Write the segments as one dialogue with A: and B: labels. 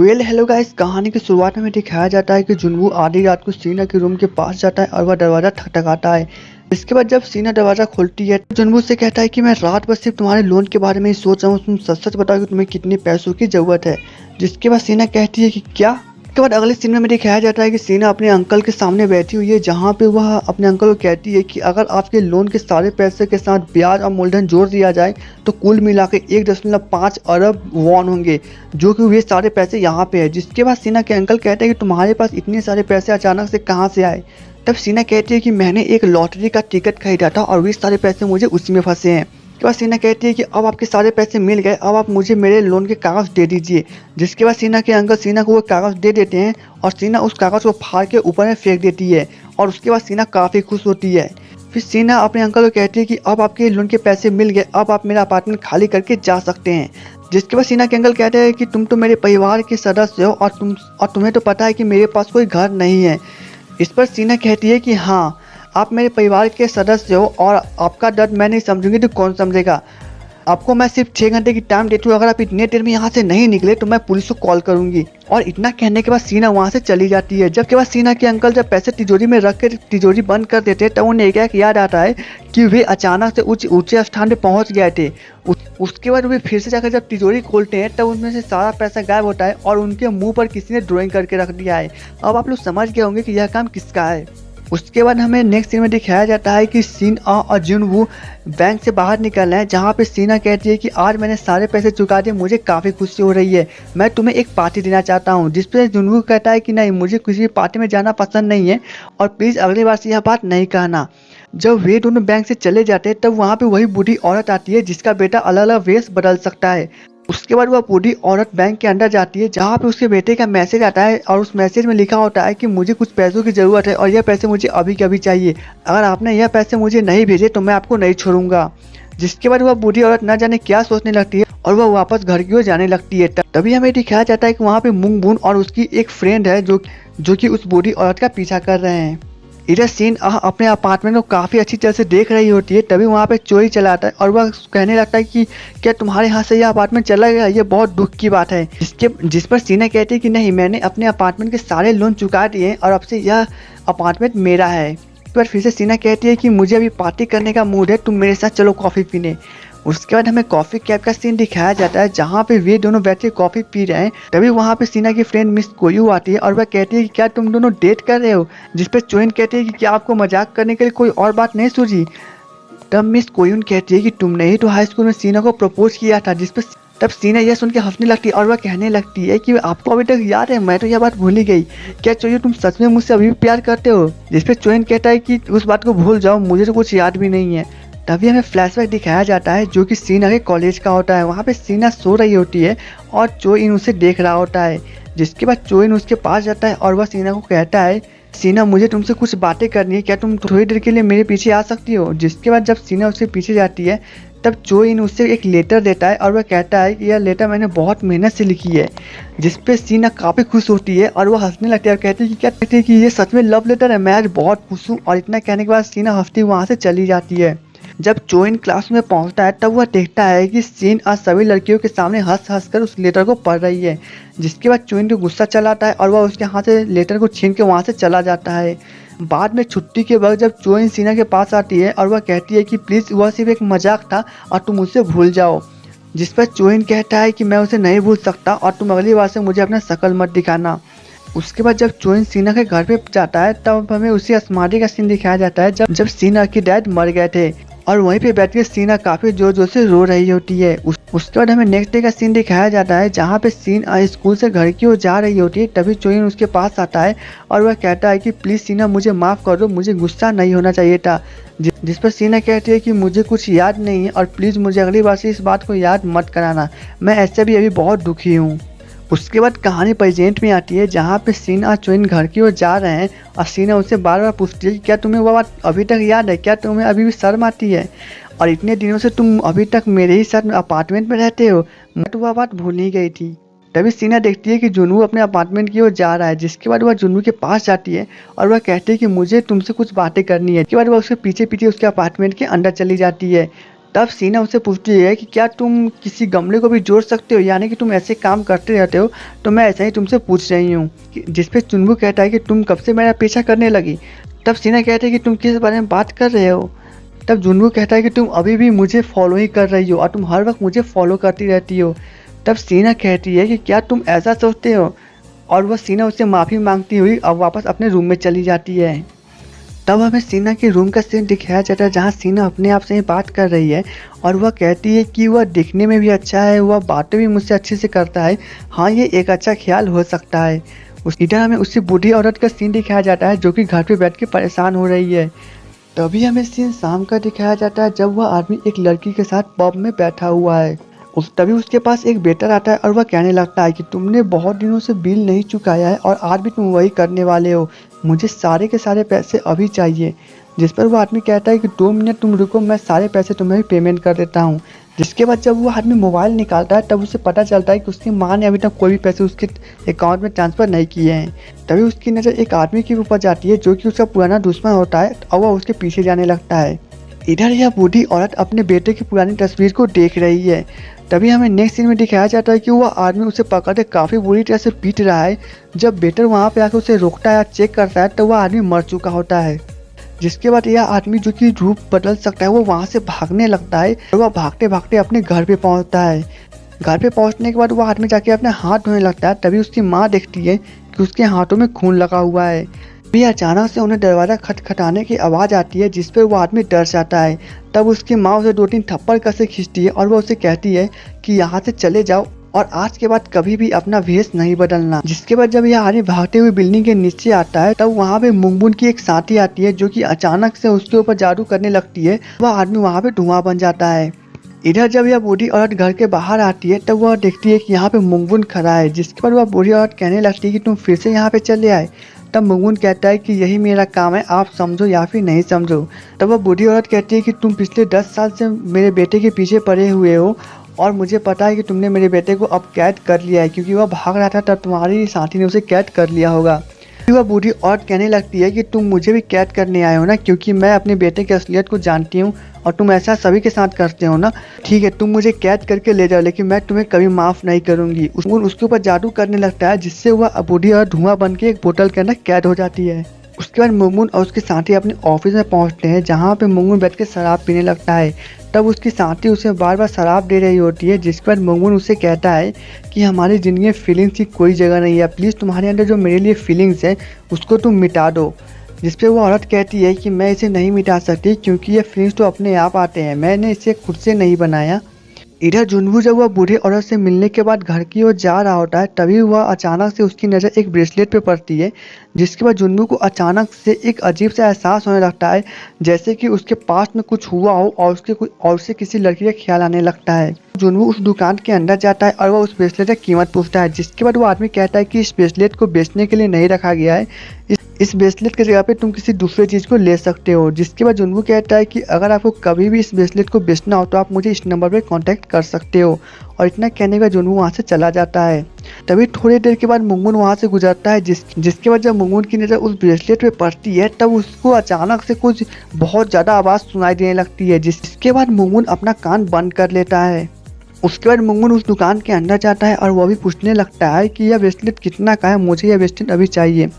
A: Hello guys. कहानी की शुरुआत में दिखाया जाता है कि जुनवू आधी रात को सीना के रूम के पास जाता है और वह दरवाज़ा ठकठकाता है। इसके बाद जब सीना दरवाज़ा खोलती है तो जुनवू से कहता है कि मैं रात भर सिर्फ तुम्हारे लोन के बारे में ही सोच रहा हूँ, तुम सच सच बताओ कि तुम्हें कितने पैसों की ज़रूरत है। जिसके बाद सीना कहती है कि क्या। उसके बाद अगले सीन में दिखाया जाता है कि सीना अपने अंकल के सामने बैठी हुई है, जहाँ पे वह अपने अंकल को कहती है कि अगर आपके लोन के सारे पैसे के साथ ब्याज और मूलधन जोड़ दिया जाए तो कुल मिला के 1.5 अरब वॉन होंगे, जो कि वे सारे पैसे यहाँ पे है। जिसके बाद सीना के अंकल कहते हैं कि तुम्हारे पास इतने सारे पैसे अचानक से कहाँ से आए। तब सीना कहती है कि मैंने एक लॉटरी का टिकट खरीदा था और वे सारे पैसे मुझे उसी में फंसे हैं। उसके बाद सीना कहती है कि अब आपके सारे पैसे मिल गए, अब आप मुझे मेरे लोन के कागज़ दे दीजिए। जिसके बाद सीना के अंकल सीना को वो कागज़ दे देते हैं और सीना उस कागज़ को फाड़ के ऊपर में फेंक देती है और उसके बाद सीना काफ़ी खुश होती है। फिर सीना अपने अंकल को कहती है कि अब आपके लोन के पैसे मिल गए, अब आप मेरा अपार्टमेंट खाली करके जा सकते हैं। जिसके बाद सीना के अंकल कहते हैं कि तुम तो मेरे परिवार के सदस्य हो और तुम्हें तो पता है कि मेरे पास कोई घर नहीं है। इस पर सीना कहती है कि हाँ, आप मेरे परिवार के सदस्य हो और आपका दर्द मैं नहीं समझूंगी तो कौन समझेगा। आपको मैं सिर्फ 6 घंटे की टाइम देती हूँ, अगर आप इतने देर में यहाँ से नहीं निकले तो मैं पुलिस को कॉल करूँगी। और इतना कहने के बाद सीना वहाँ से चली जाती है। जब के बाद सीना के अंकल जब पैसे तिजोरी में रख के तिजोरी बंद कर देते हैं तब उन्हें एक याद आता है कि वे अचानक से ऊंचे स्थान पे पहुँच गए थे। उसके बाद वे फिर से जाकर जब तिजोरी खोलते हैं तब उनमें से सारा पैसा गायब होता है और उनके मुँह पर किसी ने ड्राइंग करके रख दिया है। अब आप लोग समझ गए होंगे कि यह काम किसका है। उसके बाद हमें नेक्स्ट सीन में दिखाया जाता है कि सीन और जुनवू बैंक से बाहर निकल रहे हैं, जहाँ पे सीना कहती है कि आज मैंने सारे पैसे चुका दिए, मुझे काफ़ी खुशी हो रही है, मैं तुम्हें एक पार्टी देना चाहता हूँ। जिस पे जुनवू कहता है कि नहीं, मुझे किसी भी पार्टी में जाना पसंद नहीं है और प्लीज़ अगली बार से यह बात नहीं कहना। जब वे दोनों बैंक से चले जाते हैं तब वहाँ पे वही बूढ़ी औरत आती है जिसका बेटा अलग अलग वेश बदल सकता है। उसके बाद वह बूढ़ी औरत बैंक के अंदर जाती है, जहाँ पे उसके बेटे का मैसेज आता है और उस मैसेज में लिखा होता है कि मुझे कुछ पैसों की ज़रूरत है और यह पैसे मुझे अभी के अभी चाहिए, अगर आपने यह पैसे मुझे नहीं भेजे तो मैं आपको नहीं छोड़ूंगा। जिसके बाद वह बूढ़ी औरत न जाने क्या सोचने लगती है और वह वापस घर की ओर जाने लगती है। तभी हमें दिखाया जाता है कि वहाँ पे मुंग बून और उसकी एक फ्रेंड है जो कि उस बूढ़ी औरत का पीछा कर रहे हैं। इधर सीन अपने अपार्टमेंट को काफ़ी अच्छी तरह से देख रही होती है, तभी वहाँ पे चोरी चला आता है और वह कहने लगता है कि क्या तुम्हारे यहाँ से यह अपार्टमेंट चला गया, ये बहुत दुख की बात है। जिस पर सीना कहती है कि नहीं, मैंने अपने अपार्टमेंट के सारे लोन चुका दिए हैं और अब से यह अपार्टमेंट मेरा है। पर फिर से सीना कहती है कि मुझे अभी पार्टी करने का मूड है, तुम मेरे साथ चलो कॉफ़ी पीने। उसके बाद हमें कॉफ़ी कैब का सीन दिखाया जाता है, जहाँ पे वे दोनों बैठ के कॉफ़ी पी रहे हैं। तभी वहाँ पे सीना की फ्रेंड मिस कोयू आती है और वह कहती है कि क्या तुम दोनों डेट कर रहे हो। जिस पे चोइन कहती है कि क्या आपको मजाक करने के लिए कोई और बात नहीं सूझी। तब मिस कोयून कहती है कि तुमने ही तो हाई स्कूल में सीना को प्रपोज किया था। जिस पर तब सीना यह सुन के हंसने लगती है और वह कहने लगती है कि आपको अभी तक याद है, मैं तो यह बात भूल ही गई, क्या चोइन तुम सच में मुझसे अभी भी प्यार करते हो। जिस पे चोइन कहता है कि उस बात को भूल जाओ, मुझे तो कुछ याद भी नहीं है। तभी हमें फ्लैशबैक दिखाया जाता है जो कि सीना के कॉलेज का होता है। वहाँ पे सीना सो रही होती है और चोइन उसे देख रहा होता है। जिसके बाद चोइन उसके पास जाता है और वह सीना को कहता है, सीना मुझे तुमसे कुछ बातें करनी है, क्या तुम थोड़ी देर के लिए मेरे पीछे आ सकती हो। जिसके बाद जब सीना उसके पीछे जाती है तब चोइन उससे एक लेटर देता है और वह कहता है कि यह लेटर मैंने बहुत मेहनत से लिखी है। जिस पे सीना काफ़ी खुश होती है और वह हंसने लगती है और कहती है कि क्या कहती है कि ये सच में लव लेटर है, मैं आज बहुत खुश हूँ। और इतना कहने के बाद सीना हंसती वहाँ से चली जाती है। जब चोइन क्लास में पहुंचता है तब वह देखता है कि सीन आज सभी लड़कियों के सामने हंस कर उस लेटर को पढ़ रही है। जिसके बाद चोइन को गुस्सा चला आता है और वह उसके हाथ से लेटर को छीन के वहाँ से चला जाता है। बाद में छुट्टी के वक्त जब चोइन सीना के पास आती है और वह कहती है कि प्लीज़ वह सिर्फ एक मजाक था और तुम उसे भूल जाओ। जिस पर चोइन कहता है कि मैं उसे नहीं भूल सकता और तुम अगली बार से मुझे अपना शकल मत दिखाना। उसके बाद जब चोइन सीना के घर पे जाता है तब हमें उसी अस्मादी का सीन दिखाया जाता है जब सीना के डैड मर गए थे और वहीं पे बैठ के सीना काफ़ी जोर जोर से रो रही होती है। उसके बाद हमें नेक्स्ट डे का सीन दिखाया जाता है, जहाँ पे सीन स्कूल से घर की ओर जा रही होती है। तभी चोइन उसके पास आता है और वह कहता है कि प्लीज़ सीना मुझे माफ़ कर दो, मुझे गुस्सा नहीं होना चाहिए था। जिस पर सीना कहती है कि मुझे कुछ याद नहीं है और प्लीज़ मुझे अगली बार से इस बात को याद मत कराना, मैं ऐसे भी अभी बहुत दुखी हूँ। उसके बाद कहानी प्रेजेंट में आती है, जहाँ पे सीना और चोइन घर की ओर जा रहे हैं और सीना उससे बार बार पूछती है कि क्या तुम्हें वह बात अभी तक याद है, क्या तुम्हें अभी भी शर्म आती है और इतने दिनों से तुम अभी तक मेरे ही साथ अपार्टमेंट में रहते हो, मैं तो वह बात भूल ही गई थी। तभी सीना देखती है कि जुनू अपने अपार्टमेंट की ओर जा रहा है। जिसके बाद वह जुनू के पास जाती है और वह कहती है कि मुझे तुमसे कुछ बातें करनी है। इसके बाद वह उसके पीछे पीछे उसके अपार्टमेंट के अंदर चली जाती है। तब सीना उससे पूछती है कि क्या तुम किसी गमले को भी जोड़ सकते हो, यानी कि तुम ऐसे काम करते रहते हो, तो मैं ऐसा ही तुमसे पूछ रही हूँ। जिस पे चुन्बू कहता है कि तुम कब से मेरा पीछा करने लगी। तब सीना कहती है कि तुम किस बारे में बात कर रहे हो। तब जुन्नू कहता है कि तुम अभी भी मुझे फॉलो ही कर रही हो और तुम हर वक्त मुझे फॉलो करती रहती हो। तब सीना कहती है कि क्या तुम ऐसा सोचते हो, और वह सीना उससे माफ़ी मांगती हुई अब वापस अपने रूम में चली जाती है। तब हमें सीना के रूम का सीन दिखाया जाता है जहाँ सीना अपने आप से ही बात कर रही है और वह कहती है कि वह दिखने में भी अच्छा है, वह बातें भी मुझसे अच्छे से करता है। हाँ, ये एक अच्छा ख्याल हो सकता है। इधर हमें उसी बूढ़ी औरत का सीन दिखाया जाता है जो कि घर पे बैठ के परेशान हो रही है। तभी हमें सीन शाम का दिखाया जाता है जब वह आदमी एक लड़की के साथ पब में बैठा हुआ है। तभी उसके पास एक वेटर आता है और वह कहने लगता है कि तुमने बहुत दिनों से बिल नहीं चुकाया है और आज भी तुम वही करने वाले हो, मुझे सारे के सारे पैसे अभी चाहिए। जिस पर वो आदमी कहता है कि 2 मिनट तुम रुको, मैं सारे पैसे तुम्हें पेमेंट कर देता हूँ। जिसके बाद जब वो आदमी मोबाइल निकालता है तब उसे पता चलता है कि उसकी माँ ने अभी तक कोई भी पैसे उसके अकाउंट में ट्रांसफ़र नहीं किए हैं। तभी उसकी नज़र एक आदमी के ऊपर जाती है जो कि उसका पुराना दुश्मन होता है और वह उसके पीछे जाने लगता है। इधर यह बूढ़ी औरत अपने बेटे की पुरानी तस्वीर को देख रही है। तभी हमें नेक्स्ट सीन में दिखाया जाता है कि वह आदमी उसे पकड़ के काफ़ी बुरी तरह से पीट रहा है। जब बेटर वहाँ पे आकर उसे रोकता है या चेक करता है तो वह आदमी मर चुका होता है। जिसके बाद यह आदमी जो कि रूप बदल सकता है वो वहाँ से भागने लगता है और वह भागते भागते अपने घर पे पहुँचता है। घर पे पहुँचने के बाद वह आदमी जाके अपने हाथ धोने लगता है। तभी उसकी माँ देखती है कि उसके हाथों में खून लगा हुआ है। भी अचानक से उन्हें दरवाज़ा खटखटाने की आवाज़ आती है जिस पर वो आदमी डर जाता है। तब उसकी माँ उसे 2-3 थप्पड़ कसे खींचती है और वह उसे कहती है कि यहाँ से चले जाओ और आज के बाद कभी भी अपना वेश नहीं बदलना। जिसके बाद जब यह आदमी भागते हुए बिल्डिंग के नीचे आता है तब वहाँ पे मुंगबुन की एक साथी आती है जो कि अचानक से उसके ऊपर जादू करने लगती है। वह आदमी वहाँ पे धुआं बन जाता है। इधर जब यह बूढ़ी औरत घर के बाहर आती है तब वह देखती है कि यहाँ पे मुंगबुन खड़ा है। जिसके बाद वह बूढ़ी औरत कहने लगती है कि तुम फिर से यहाँ पे चले आए। तब मुंगबुन कहता है कि यही मेरा काम है, आप समझो या फिर नहीं समझो। तब वह बूढ़ी औरत कहती है कि तुम पिछले 10 साल से मेरे बेटे के पीछे पड़े हुए हो और मुझे पता है कि तुमने मेरे बेटे को अब कैद कर लिया है, क्योंकि वह भाग रहा था तब तुम्हारी साथी ने उसे कैद कर लिया होगा। वह बूढ़ी औरत कहने लगती है कि तुम मुझे भी कैद करने आए हो ना, क्योंकि मैं अपने बेटे की असलियत को जानती हूँ और तुम ऐसा सभी के साथ करते हो ना। ठीक है, तुम मुझे कैद करके ले जाओ, लेकिन मैं तुम्हें कभी माफ़ नहीं करूँगी। उसके ऊपर जादू करने लगता है जिससे वह बूढ़ी औरत धुआं बन के एक बोतल के अंदर कैद हो जाती है। उसके बाद मुंगमुन और उसके साथी अपने ऑफिस में पहुंचते हैं जहां पे मुंगमुन बैठ के शराब पीने लगता है। तब उसकी साथी उसे बार बार शराब दे रही होती है जिसके बाद मुंगमुन उससे कहता है कि हमारी ज़िंदगी में फीलिंग्स की कोई जगह नहीं है, प्लीज़ तुम्हारे अंदर जो मेरे लिए फीलिंग्स है उसको तुम मिटा दो। जिस पे वो औरत कहती है कि मैं इसे नहीं मिटा सकती क्योंकि ये फीलिंग्स तो अपने आप आते हैं, मैंने इसे खुद से नहीं बनाया। इधर जुन्नू जब वह बूढ़े औरत से मिलने के बाद घर की ओर जा रहा होता है तभी वह अचानक से उसकी नज़र एक ब्रेसलेट पे पड़ती है। जिसके बाद जुन्नू को अचानक से एक अजीब सा एहसास होने लगता है जैसे कि उसके पास में कुछ हुआ हो और उसे किसी लड़की का ख्याल आने लगता है। जुन्नू उस दुकान के अंदर जाता है और वह उस ब्रेसलेट की कीमत पूछता है। जिसके बाद वो आदमी कहता है कि इस ब्रेसलेट को बेचने के लिए नहीं रखा गया है, इस ब्रेसलेट की जगह पे तुम किसी दूसरे चीज़ को ले सकते हो। जिसके बाद जुन्नू कहता है कि अगर आपको कभी भी इस ब्रेसलेट को बेचना हो तो आप मुझे इस नंबर पे कांटेक्ट कर सकते हो। और इतना कहने के बाद जुन्नू वहाँ से चला जाता है। तभी थोड़ी देर के बाद मुंगमुन वहाँ से गुजरता है जिसके बाद जब मुंगमुन की नज़र उस ब्रेसलेट पे पड़ती है तब उसको अचानक से कुछ बहुत ज़्यादा आवाज़ सुनाई देने लगती है। जिसके बाद मुंगमुन अपना कान बंद कर लेता है। उसके बाद मुंगमुन उस दुकान के अंदर जाता है और वह भी पूछने लगता है कि यह ब्रेसलेट कितना का है, मुझे यह ब्रेसलेट अभी चाहिए।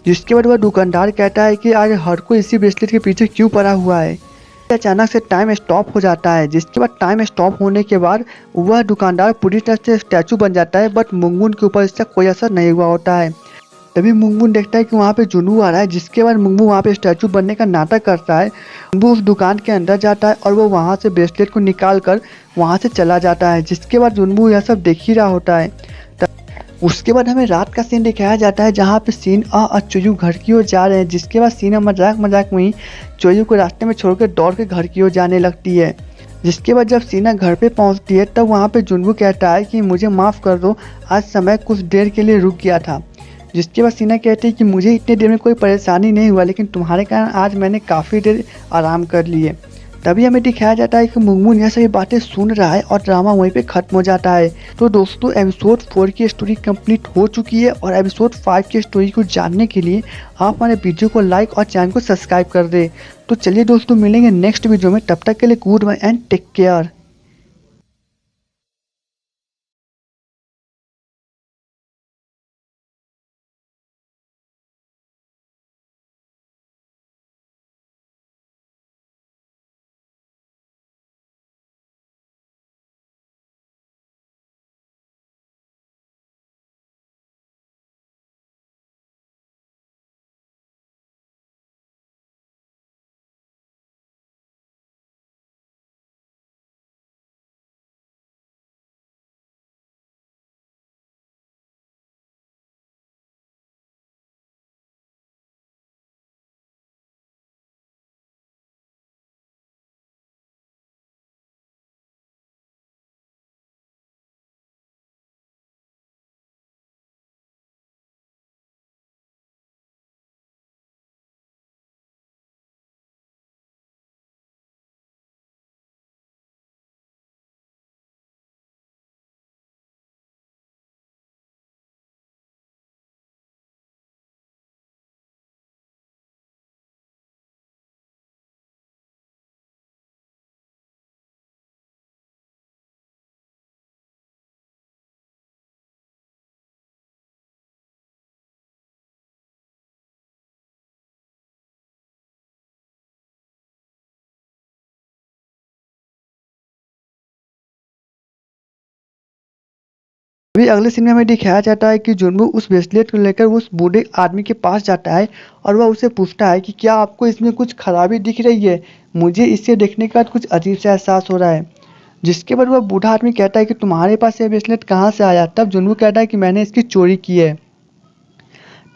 A: जिसके बाद वह दुकानदार कहता है कि आज हर कोई इसी ब्रेसलेट के पीछे क्यों पड़ा हुआ है। अचानक से टाइम स्टॉप हो जाता है। जिसके बाद टाइम स्टॉप होने के बाद वह दुकानदार पूरी तरह से स्टैचू बन जाता है, बट मुंगमुन के ऊपर इसका कोई असर नहीं हुआ होता है। तभी मुंगमुन देखता है कि वहाँ पे जुन्नू आ रहा है। जिसके बाद मुंगमुन वहाँ पे स्टैचू बनने का नाटक करता है। वो उस दुकान के अंदर जाता है और वो वहाँ से ब्रेसलेट को निकाल कर वहाँ से चला जाता है। जिसके बाद जुन्नू यह सब देख ही रहा होता है। उसके बाद हमें रात का सीन दिखाया जाता है जहाँ पे सीन और चोयू घर की ओर जा रहे हैं। जिसके बाद सीना मजाक में ही चोयू को रास्ते में छोड़कर दौड़ के घर की ओर जाने लगती है। जिसके बाद जब सीना घर पे पहुँचती है तब वहाँ पे जुन्नू कहता है कि मुझे माफ़ कर दो, आज समय कुछ देर के लिए रुक गया था। जिसके बाद सीना कहती है कि मुझे इतने देर में कोई परेशानी नहीं हुआ, लेकिन तुम्हारे कारण आज मैंने काफ़ी देर आराम कर लिए। तभी हमें दिखाया जाता है कि मुंगमुन यह सभी बातें सुन रहा है और ड्रामा वहीं पे खत्म हो जाता है। तो दोस्तों एपिसोड 4 की स्टोरी कंप्लीट हो चुकी है और एपिसोड 5 की स्टोरी को जानने के लिए आप हमारे वीडियो को लाइक और चैनल को सब्सक्राइब कर दे। तो चलिए दोस्तों मिलेंगे नेक्स्ट वीडियो में, तब तक के लिए goodbye and take care. अभी अगले सीन में हमें दिखाया जाता है कि जुन्नू उस ब्रेसलेट को लेकर उस बूढ़े आदमी के पास जाता है और वह उसे पूछता है कि क्या आपको इसमें कुछ खराबी दिख रही है, मुझे इसे देखने के बाद कुछ अजीब सा एहसास हो रहा है। जिसके बाद वह बूढ़ा आदमी कहता है कि तुम्हारे पास ये ब्रेसलेट कहाँ से आया। तब जुन्नू कहता है कि मैंने इसकी चोरी की है।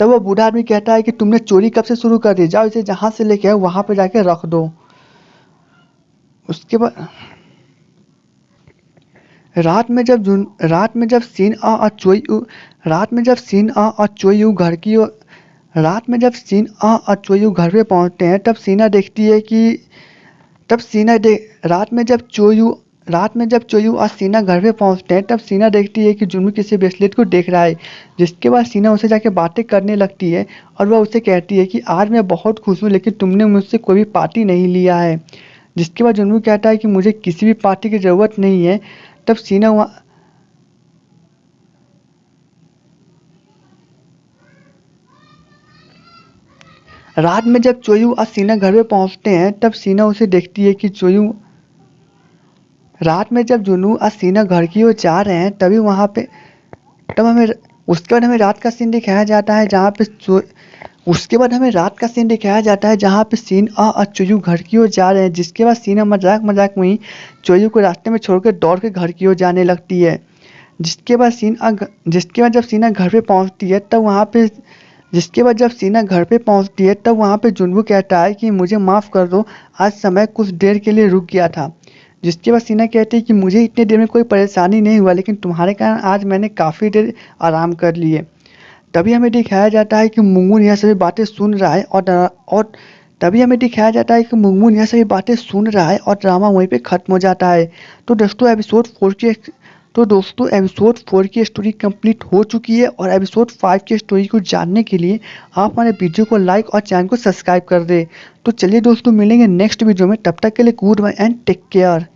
A: तब वह बूढ़ा आदमी कहता है कि तुमने चोरी कब से शुरू कर दी, जाओ इसे जहाँ से लेके आए वहाँ पे जाके रख दो। उसके बाद रात में जब सीन आ और चोई रात में जब सीन आ और चोयू घर की ओर रात में जब सीन आ और चोयू घर पे पहुंचते हैं तब सीना देखती है कि तब सीना दे रात में जब चोयू और सीना घर पे पहुंचते हैं तब सीना देखती है कि जुन्नू किसी ब्रेसलेट को देख रहा है। जिसके बाद सीना उसे जाके बातें करने लगती है और वह उसे कहती है कि आज मैं बहुत खुश हूँ लेकिन तुमने मुझसे कोई भी पार्टी नहीं लिया है। जिसके बाद जुन्नू कहता है कि मुझे किसी भी पार्टी की ज़रूरत नहीं है। तब सीना वहाँ रात में जब चोयू और सीना घर पे पहुंचते हैं तब सीना उसे देखती है कि चोयू रात में जब जुन्नू और सीना घर की ओर जा रहे हैं तभी वहाँ पे तब हमें उसके बाद हमें रात का सीन दिखाया जाता है जहाँ पे उसके बाद हमें रात का सीन दिखाया जाता है जहाँ पे सीन और चोयू घर की ओर जा रहे हैं। जिसके बाद सीना मजाक मजाक में ही चोयू को रास्ते में छोड़कर दौड़ के घर की ओर जाने लगती है। जिसके बाद जब सीना घर पे पहुँचती है तब वहाँ पे जिसके बाद जब सीना घर पे पहुँचती है तब वहाँ पे जुन्नू कहता है कि मुझे माफ़ कर दो, आज समय कुछ देर के लिए रुक गया था। जिसके बाद सीना कहती है कि मुझे इतने देर में कोई परेशानी नहीं हुआ लेकिन तुम्हारे कारण आज मैंने काफ़ी देर आराम कर लिए। तभी हमें दिखाया जाता है कि मुंगमुन यह सभी बातें सुन रहा है और तभी हमें दिखाया जाता है कि मुंगमुन यह सभी बातें सुन रहा है और ड्रामा वहीं पे खत्म हो जाता है। तो दोस्तों एपिसोड 4 की स्टोरी कंप्लीट हो चुकी है और एपिसोड 5 की स्टोरी को जानने के लिए आप हमारे वीडियो को लाइक और चैनल को सब्सक्राइब कर दे। तो चलिए दोस्तों मिलेंगे नेक्स्ट वीडियो में, तब तक के लिए goodbye and take care.